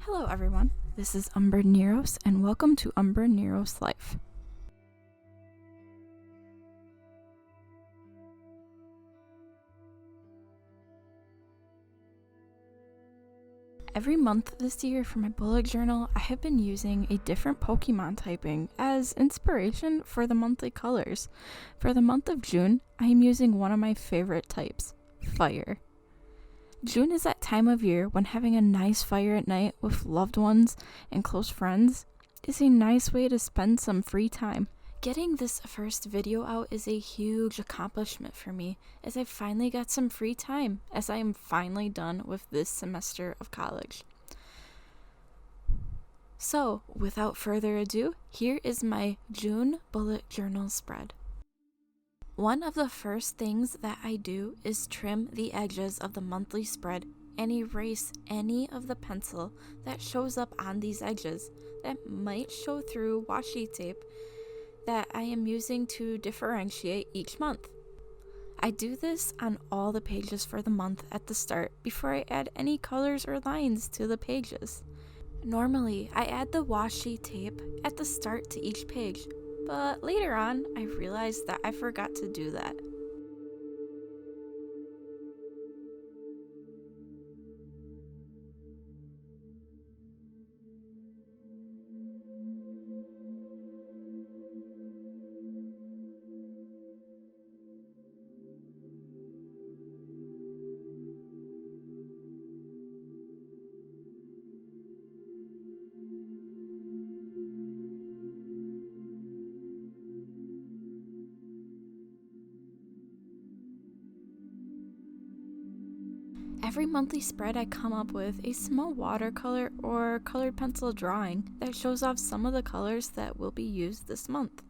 Hello everyone, this is Umbreneros and welcome to Umbreneros Life. Every month this year for my bullet journal, I have been using a different Pokemon typing as inspiration for the monthly colors. For the month of June, I am using one of my favorite types, Fire. June is that time of year when having a nice fire at night with loved ones and close friends is a nice way to spend some free time. Getting this first video out is a huge accomplishment for me as I finally got some free time as I am finally done with this semester of college. So, without further ado, here is my June bullet journal spread. One of the first things that I do is trim the edges of the monthly spread and erase any of the pencil that shows up on these edges that might show through washi tape that I am using to differentiate each month. I do this on all the pages for the month at the start before I add any colors or lines to the pages. Normally, I add the washi tape at the start to each page, but later on, I realized that I forgot to do that. Every monthly spread I come up with a small watercolor or colored pencil drawing that shows off some of the colors that will be used this month.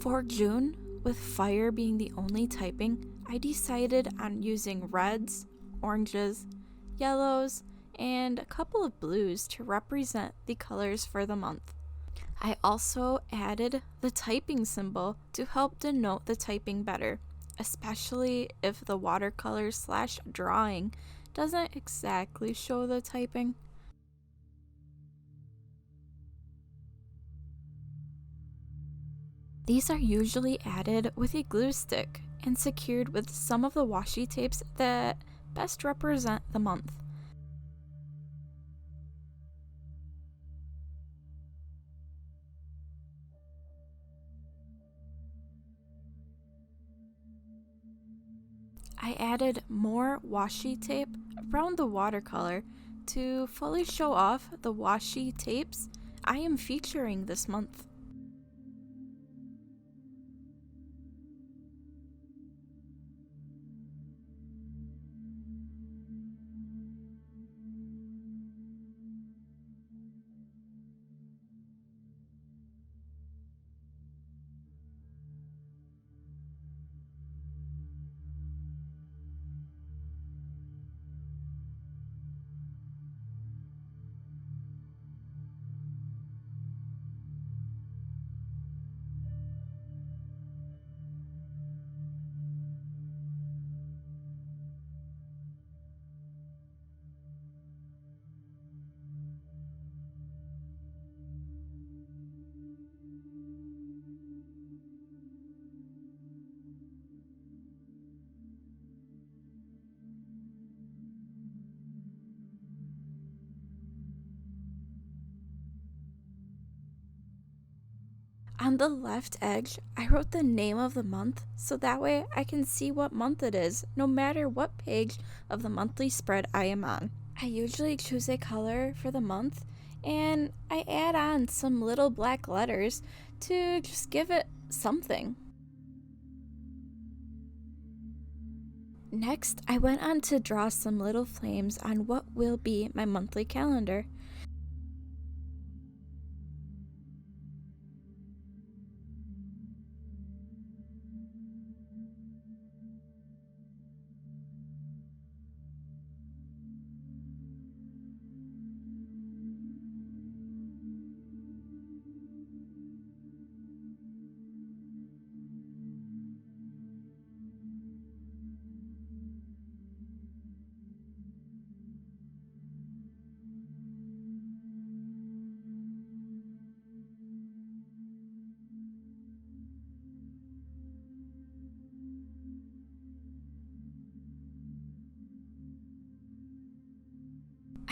For June, with fire being the only typing, I decided on using reds, oranges, yellows, and a couple of blues to represent the colors for the month. I also added the typing symbol to help denote the typing better, especially if the watercolor/drawing doesn't exactly show the typing. These are usually added with a glue stick and secured with some of the washi tapes that best represent the month. I added more washi tape around the watercolor to fully show off the washi tapes I am featuring this month. On the left edge, I wrote the name of the month so that way I can see what month it is no matter what page of the monthly spread I am on. I usually choose a color for the month and I add on some little black letters to just give it something. Next, I went on to draw some little flames on what will be my monthly calendar.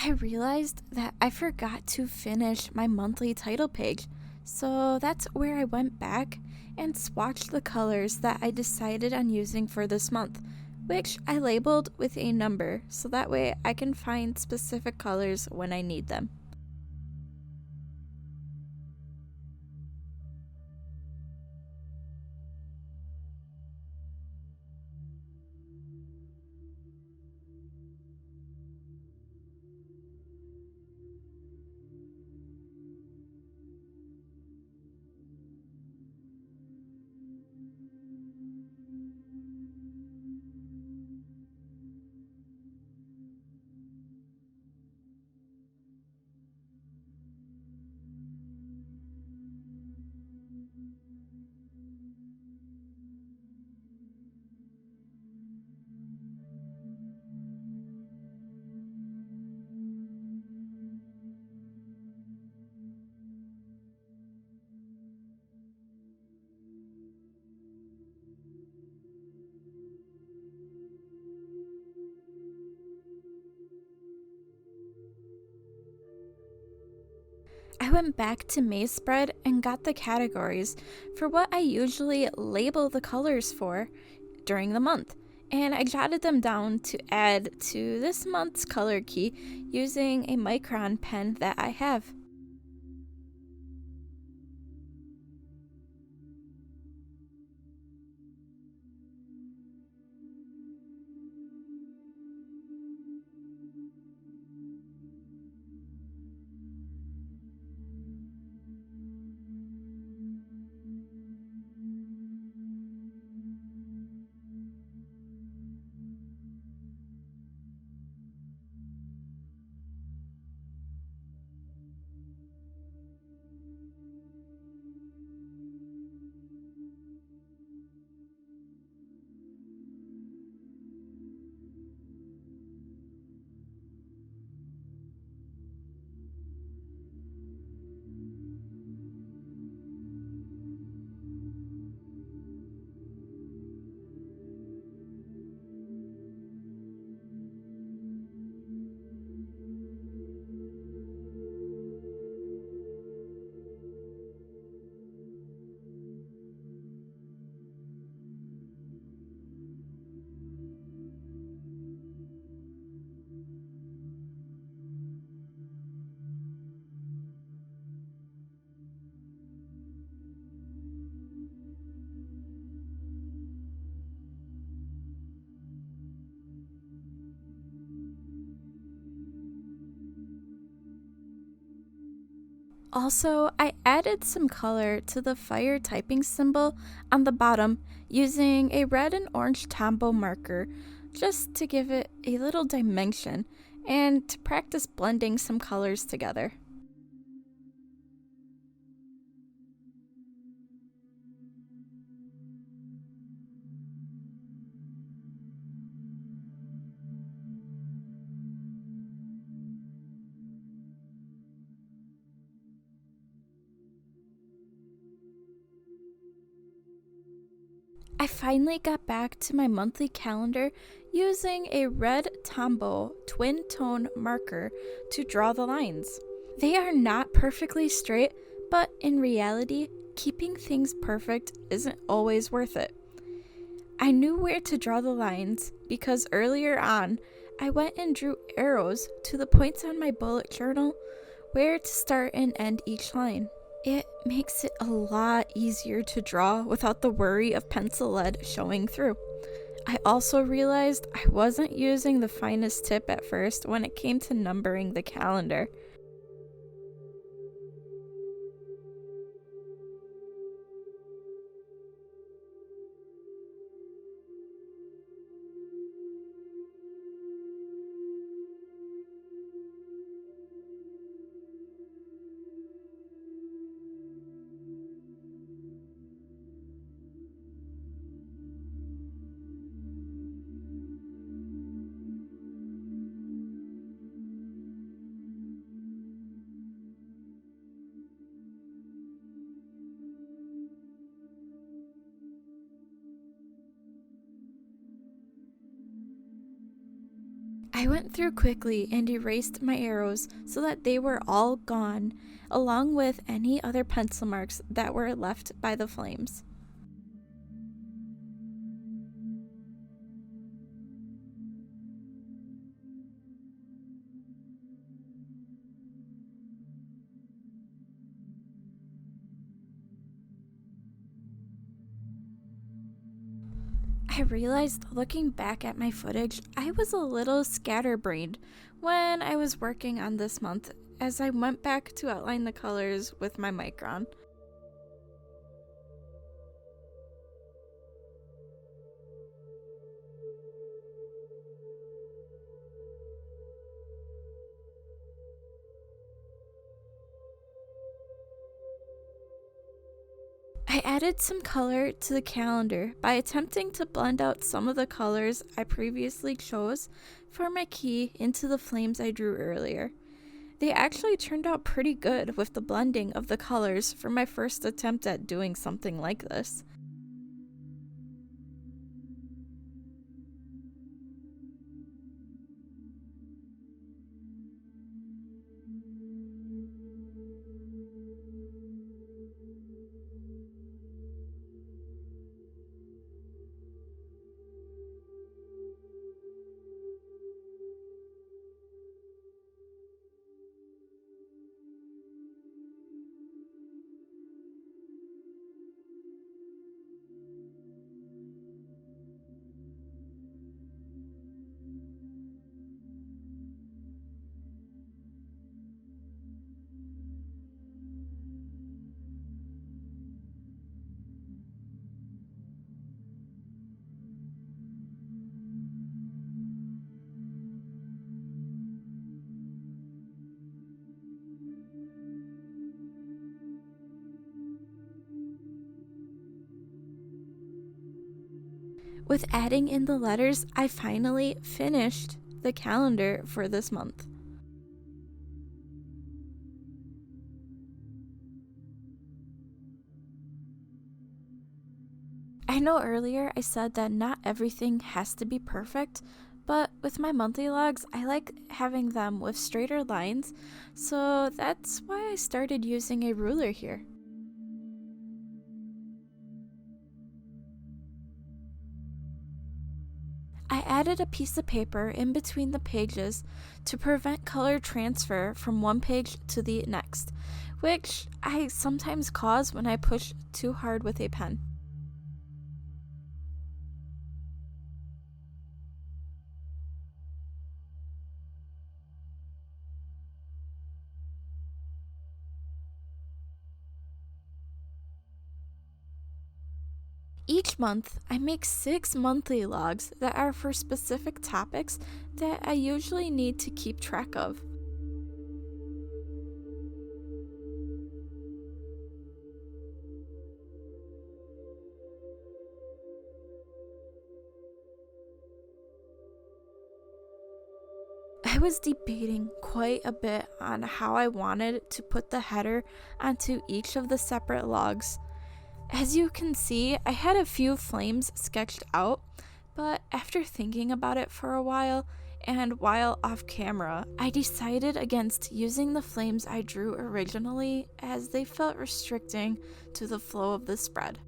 I realized that I forgot to finish my monthly title page, so that's where I went back and swatched the colors that I decided on using for this month, which I labeled with a number so that way I can find specific colors when I need them. I went back to May's spread and got the categories for what I usually label the colors for during the month, and I jotted them down to add to this month's color key using a micron pen that I have. Also, I added some color to the fire typing symbol on the bottom using a red and orange Tombow marker just to give it a little dimension and to practice blending some colors together. I finally got back to my monthly calendar using a red Tombow twin tone marker to draw the lines. They are not perfectly straight, but in reality, keeping things perfect isn't always worth it. I knew where to draw the lines because earlier on, I went and drew arrows to the points on my bullet journal where to start and end each line. It makes it a lot easier to draw without the worry of pencil lead showing through. I also realized I wasn't using the finest tip at first when it came to numbering the calendar. I went through quickly and erased my arrows so that they were all gone, along with any other pencil marks that were left by the flames. I realized looking back at my footage, I was a little scatterbrained when I was working on this month as I went back to outline the colors with my micron. I added some color to the calendar by attempting to blend out some of the colors I previously chose for my key into the flames I drew earlier. They actually turned out pretty good with the blending of the colors for my first attempt at doing something like this. With adding in the letters, I finally finished the calendar for this month. I know earlier I said that not everything has to be perfect, but with my monthly logs, I like having them with straighter lines, so that's why I started using a ruler here. I added a piece of paper in between the pages to prevent color transfer from one page to the next, which I sometimes cause when I push too hard with a pen. Each month, I make 6 monthly logs that are for specific topics that I usually need to keep track of. I was debating quite a bit on how I wanted to put the header onto each of the separate logs. As you can see, I had a few flames sketched out, but after thinking about it for a while, and while off camera, I decided against using the flames I drew originally as they felt restricting to the flow of the spread.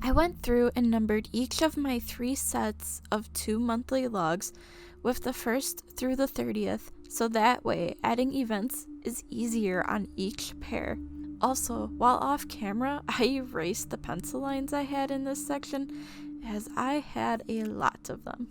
I went through and numbered each of my 3 sets of 2 monthly logs with the 1st through the 30th, so that way adding events is easier on each pair. Also, while off camera, I erased the pencil lines I had in this section as I had a lot of them.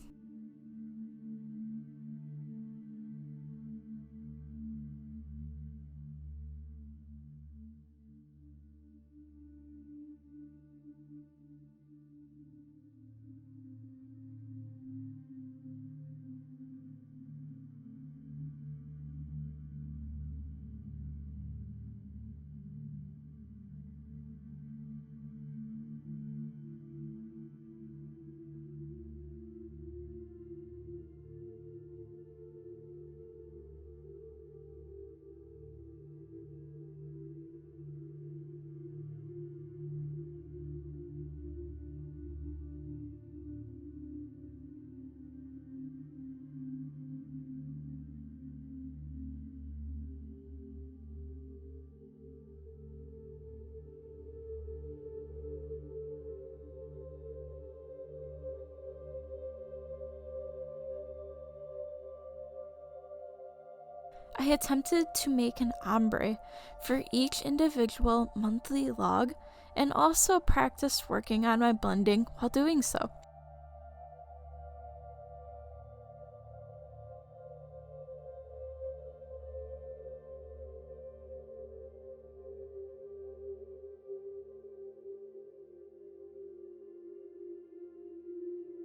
I attempted to make an ombre for each individual monthly log and also practiced working on my blending while doing so.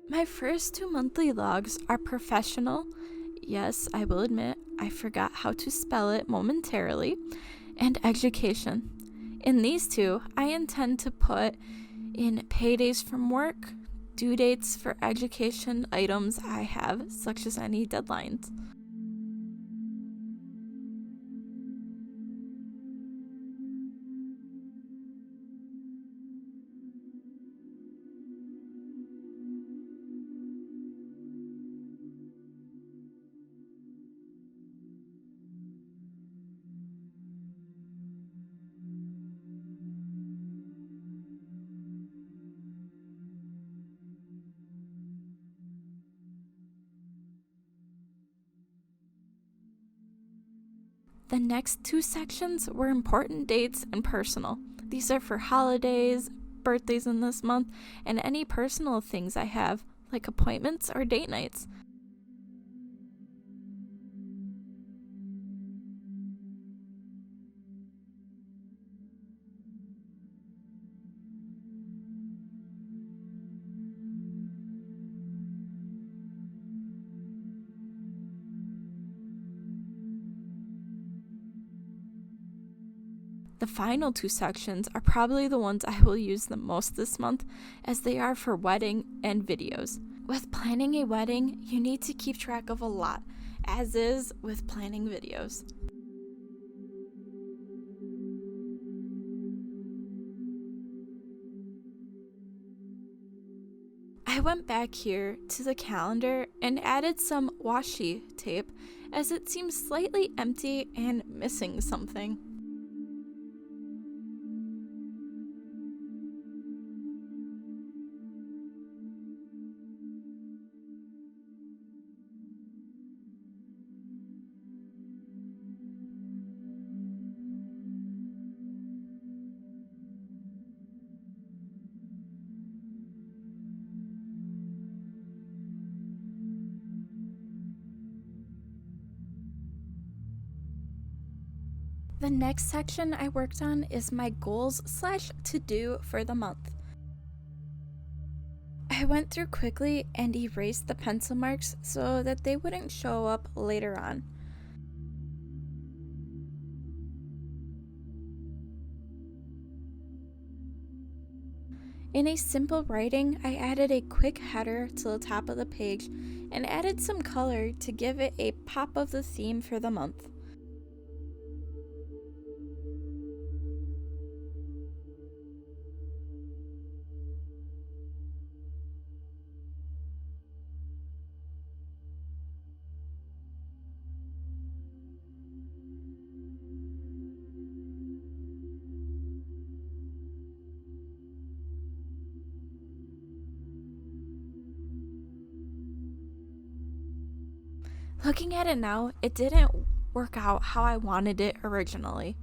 My first 2 monthly logs are professional. Yes, I will admit I forgot how to spell it momentarily, and education. In these two, I intend to put in paydays from work, due dates for education items I have, such as any deadlines. The next 2 sections were important dates and personal. These are for holidays, birthdays in this month, and any personal things I have, like appointments or date nights. The final 2 sections are probably the ones I will use the most this month, as they are for wedding and videos. With planning a wedding, you need to keep track of a lot, as is with planning videos. I went back here to the calendar and added some washi tape, as it seems slightly empty and missing something. The next section I worked on is my goals / to-do for the month. I went through quickly and erased the pencil marks so that they wouldn't show up later on. In a simple writing, I added a quick header to the top of the page and added some color to give it a pop of the theme for the month. Looking at it now, it didn't work out how I wanted it originally.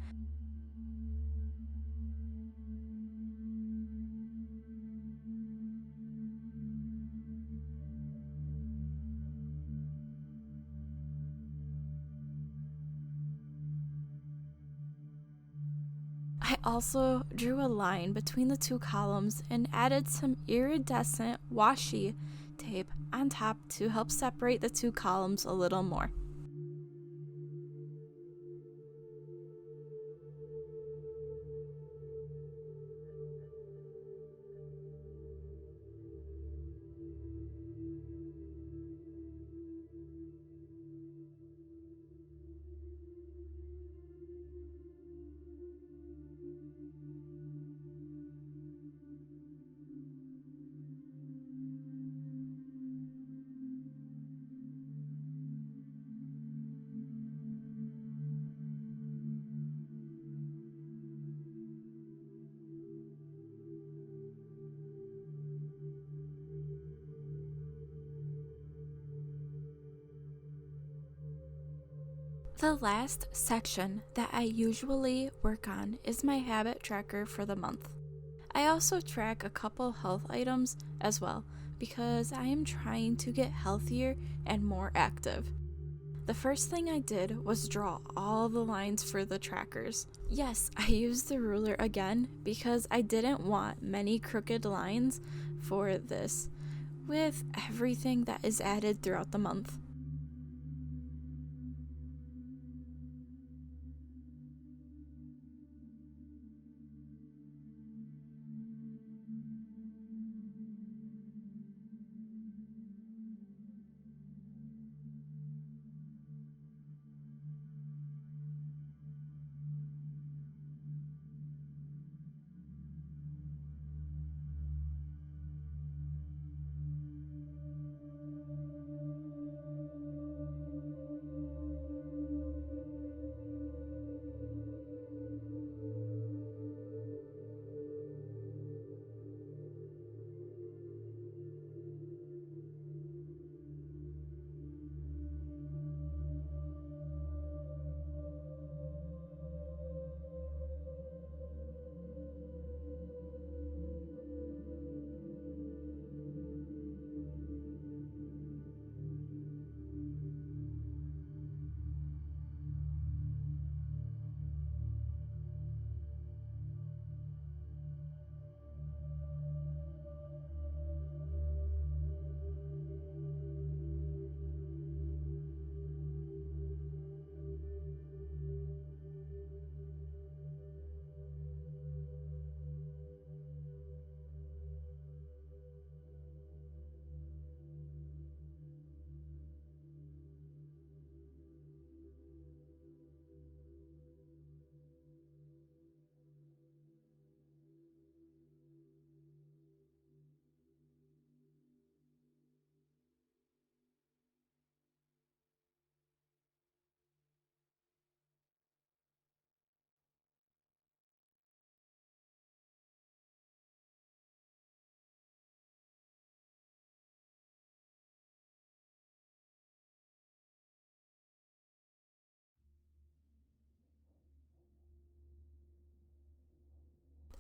I also drew a line between the 2 columns and added some iridescent washi tape on top to help separate the 2 columns a little more. The last section that I usually work on is my habit tracker for the month. I also track a couple health items as well because I am trying to get healthier and more active. The first thing I did was draw all the lines for the trackers. Yes, I used the ruler again because I didn't want many crooked lines for this with everything that is added throughout the month.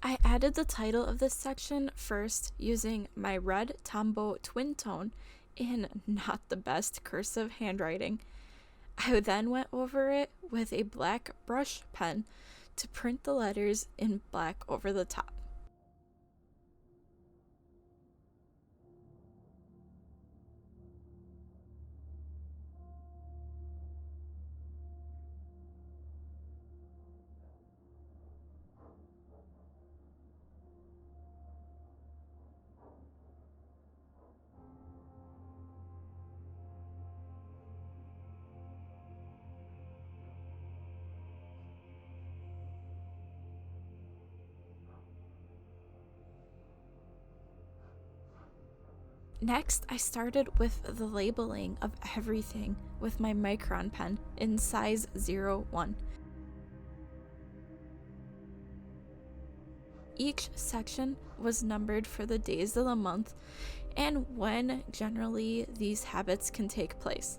I added the title of this section first using my red Tombow twin tone in not the best cursive handwriting. I then went over it with a black brush pen to print the letters in black over the top. Next, I started with the labeling of everything with my micron pen in size 01. Each section was numbered for the days of the month and when generally these habits can take place.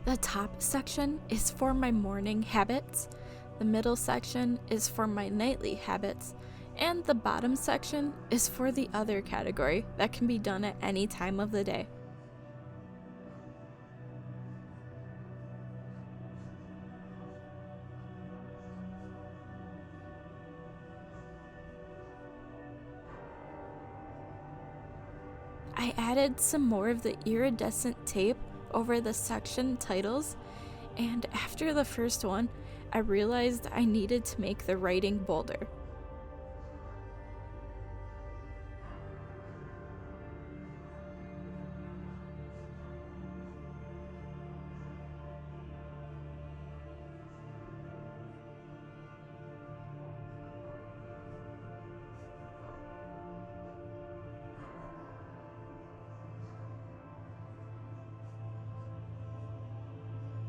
The top section is for my morning habits, the middle section is for my nightly habits, And the bottom section is for the other category that can be done at any time of the day. I added some more of the iridescent tape over the section titles, and after the first one, I realized I needed to make the writing bolder.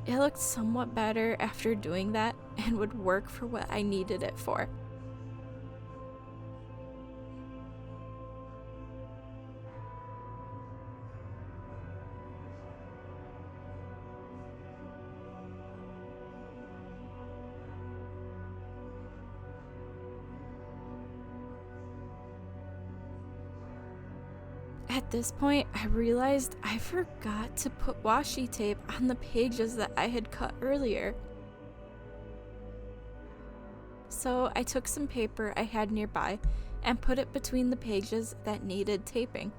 It looked somewhat better after doing that and would work for what I needed it for. At this point, I realized I forgot to put washi tape on the pages that I had cut earlier. So I took some paper I had nearby and put it between the pages that needed taping.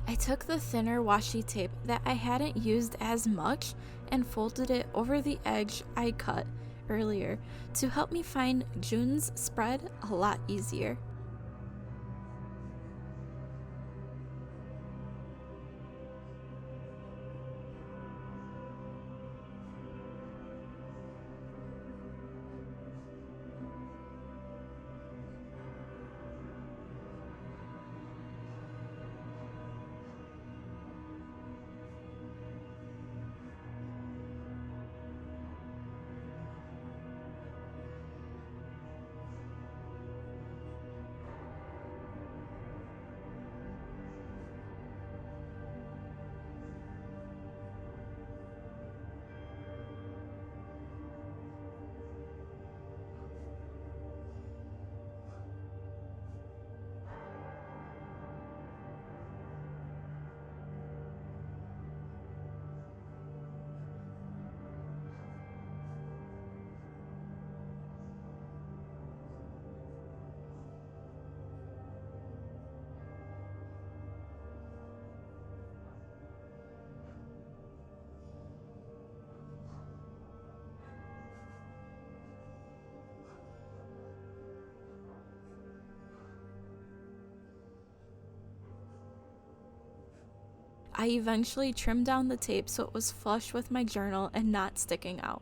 I took the thinner washi tape that I hadn't used as much and folded it over the edge I cut earlier to help me find June's spread a lot easier. I eventually trimmed down the tape so it was flush with my journal and not sticking out.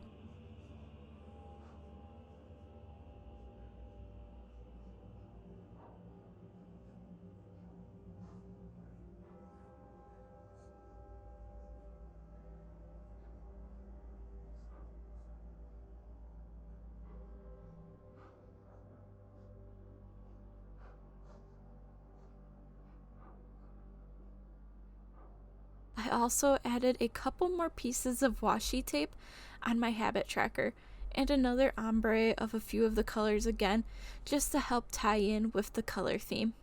I also added a couple more pieces of washi tape on my habit tracker and another ombre of a few of the colors again, just to help tie in with the color theme.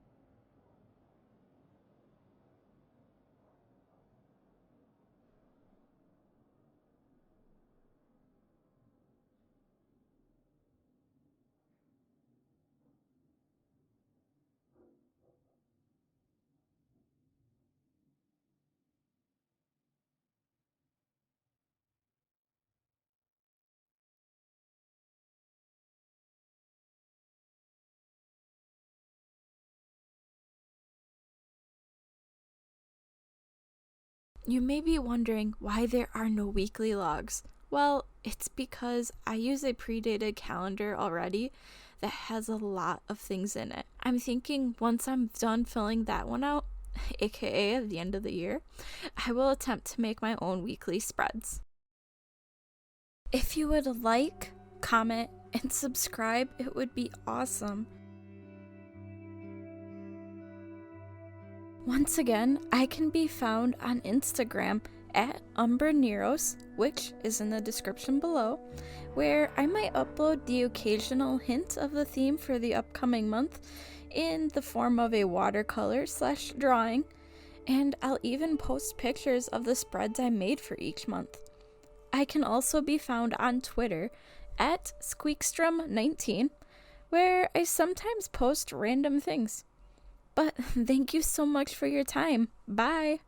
You may be wondering why there are no weekly logs. Well, it's because I use a predated calendar already that has a lot of things in it. I'm thinking once I'm done filling that one out, aka at the end of the year, I will attempt to make my own weekly spreads. If you would like, comment, and subscribe, it would be awesome. Once again, I can be found on Instagram at Umbreneros, which is in the description below, where I might upload the occasional hint of the theme for the upcoming month in the form of a watercolor/drawing, and I'll even post pictures of the spreads I made for each month. I can also be found on Twitter at Squeakstrom19, where I sometimes post random things. But thank you so much for your time. Bye!